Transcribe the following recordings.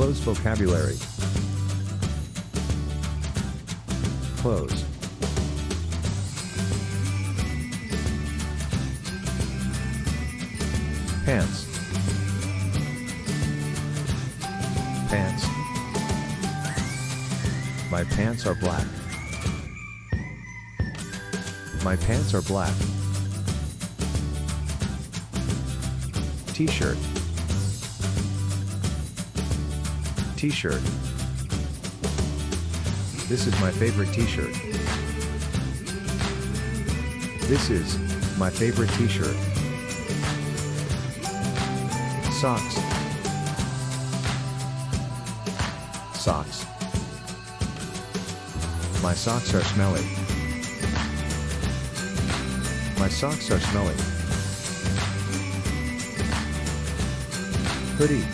Close vocabulary. Clothes. Pants. Pants. My pants are black. My pants are black. T-shirt. T-shirt. This is my favorite t-shirt. This is my favorite t-shirt. Socks. Socks. My socks are smelly. My socks are smelly. Hoodie.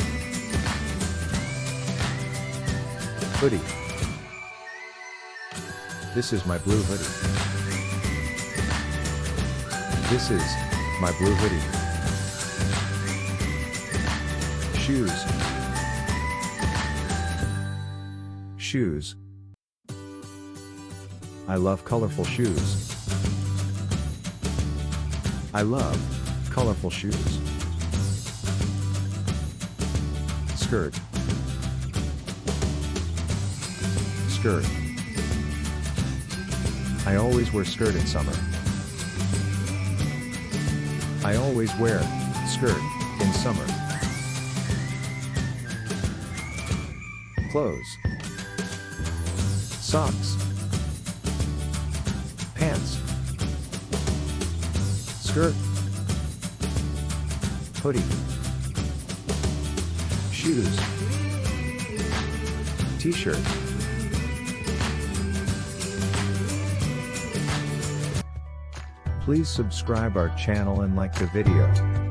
Hoodie. This is my blue hoodie. This is my blue hoodie. Shoes. Shoes. I love colorful shoes. I love colorful shoes. Skirt. Skirt. I always wear skirt in summer. I always wear skirt in summer. Clothes. Socks. Pants. Skirt. Hoodie. Shoes. T-shirt. Please subscribe our channel and like the video.